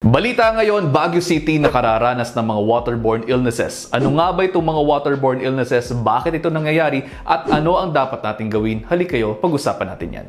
Balita ngayon, Baguio City nakararanas ng mga waterborne illnesses. Ano nga ba itong mga waterborne illnesses? Bakit ito nangyayari? At ano ang dapat nating gawin? Halika kayo, pag-usapan natin yan.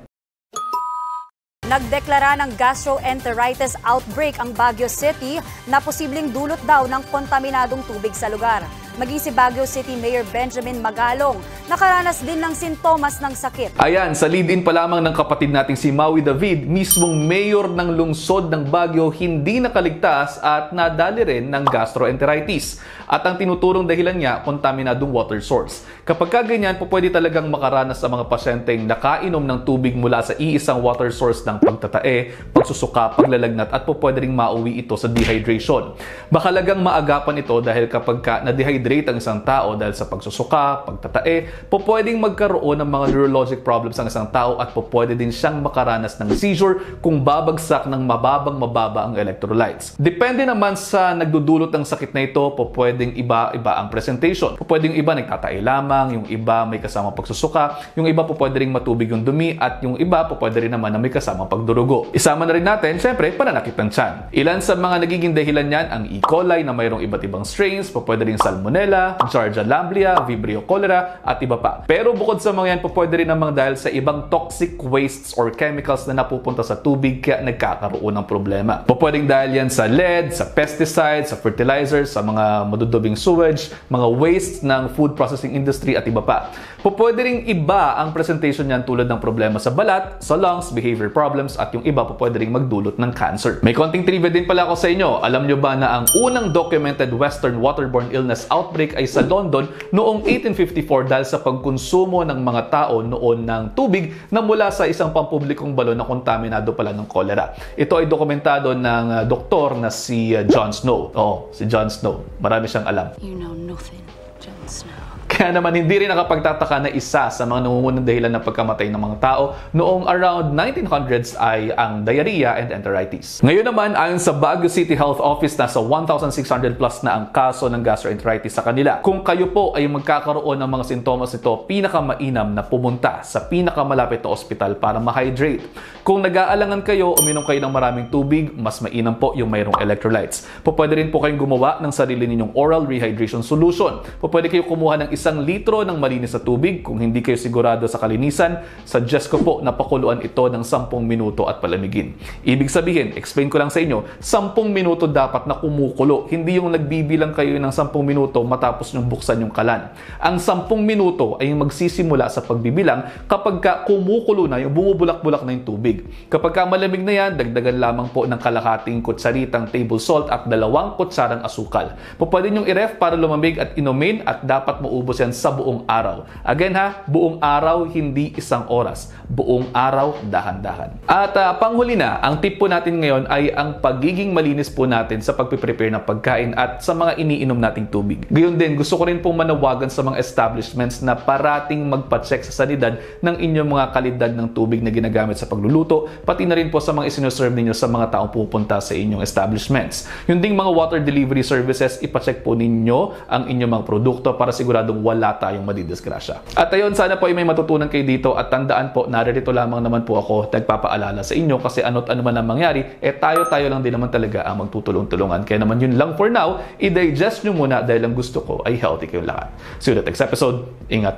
Nagdeklara ng gastroenteritis outbreak ang Baguio City na posibleng dulot daw ng kontaminadong tubig sa lugar. Maging si Baguio City Mayor Benjamin Magalong, nakaranas din ng sintomas ng sakit. Ayan, sa lead-in pa lamang ng kapatid nating si Maui David, mismong mayor ng lungsod ng Baguio hindi nakaligtas at nadali rin ng gastroenteritis. At ang tinuturong dahilan niya, kontaminadong water source. Kapag ganyan, pwede talagang makaranas sa mga pasyenteng nakainom ng tubig mula sa iisang water source ng pagtatae, pagsusuka, paglalagnat at pwede ring mauwi ito sa dehydration. Bakalagang maagapan ito dahil kapag na-dehydrate ang isang tao dahil sa pagsusuka, pagtatae, pwedeng magkaroon ng mga neurologic problems ang isang tao at pwede din siyang makaranas ng seizure kung babagsak ng mababa ang electrolytes. Depende naman sa nagdudulot ng sakit na ito, pwedeng iba-iba ang presentation. Pwedeng iba nagtatae lamang, yung iba may kasamang pagsusuka, yung iba pwede ring matubig yung dumi at yung iba pwede rin naman na may kasamang pagdurugo. Isama na rin natin, syempre, pananakit ng tiyan. Ilan sa mga nagiging dahilan niyan ang E. coli na mayroong iba't ibang strains, pwede ring Salmonella, Giardia lamblia, Vibrio cholera, at iba pa. Pero bukod sa mga yan, pwede rin namang dahil sa ibang toxic wastes or chemicals na napupunta sa tubig kaya nagkakaroon ng problema. Pwedeng dahil yan sa lead, sa pesticides, sa fertilizers, sa mga madudubing sewage, mga wastes ng food processing industry at iba pa. Pwede ring iba ang presentation niyan tulad ng problema sa balat, sa lungs, behavior problems at yung iba pwede ring magdulot ng cancer. May konting trivia din pala ako sa inyo. Alam nyo ba na ang unang documented Western waterborne illness outbreak ay sa London noong 1854 dahil sa pagkonsumo ng mga tao noon ng tubig na mula sa isang pampublikong balon na kontaminado pala ng cholera. Ito ay dokumentado ng doktor na si John Snow. Si John Snow. Marami siyang alam. You know nothing, Jon Snow. Kaya naman hindi rin nakapagtataka na isa sa mga nangungunang dahilan ng pagkamatay ng mga tao noong around 1900s ay ang diarrhea and enteritis. Ngayon naman, ayon sa Baguio City Health Office, nasa 1,600 plus na ang kaso ng gastroenteritis sa kanila. Kung kayo po ay magkakaroon ng mga sintomas nito, pinakamainam na pumunta sa pinakamalapit na ospital para ma-hydrate. Kung nag-aalangan kayo, uminom kayo ng maraming tubig, mas mainam po yung mayroong electrolytes. Pwede rin po kayong gumawa ng sarili ninyong oral rehydration solution. Pwede kayo kumuha ng 1 litro ng malinis na tubig. Kung hindi kayo sigurado sa kalinisan, suggest ko po na pakuluan ito ng 10 minuto at palamigin. Ibig sabihin, explain ko lang sa inyo, 10 minuto dapat na kumukulo. Hindi yung nagbibilang kayo ng 10 minuto matapos yung buksan yung kalan. Ang 10 minuto ay magsisimula sa pagbibilang kapag kumukulo na, yung bumubulak-bulak na yung tubig. Kapag malamig na yan, dagdagan lamang po ng kalahating kutsaritang table salt at 2 kutsarang asukal. Pwede nyong i-ref para lumamig at inumin at dapat maubos yan sa buong araw. Again buong araw, hindi 1 oras. Buong araw, dahan-dahan. At panghuli na, ang tip po natin ngayon ay ang pagiging malinis po natin sa pagpiprepare ng pagkain at sa mga iniinom nating tubig. Gayon din, gusto ko rin pong manawagan sa mga establishments na parating magpa-check sa sanidad ng inyong mga kalidad ng tubig na ginagamit sa pagluluto, pati na rin po sa mga isinuserve ninyo sa mga taong pupunta sa inyong establishments. Yung ding mga water delivery services, ipacheck po ninyo ang inyong mga produkto para siguradong wala tayong madidisgrasya. At ayun, sana po ay may matutunan kayo dito at tandaan po, naririto lamang naman po ako nagpapaalala sa inyo kasi ano't ano man ang mangyari, tayo lang din naman talaga ang magtutulong-tulungan. Kaya naman yun lang for now, i-digest nyo muna dahil ang gusto ko ay healthy kayong lahat. See you next episode. Ingat!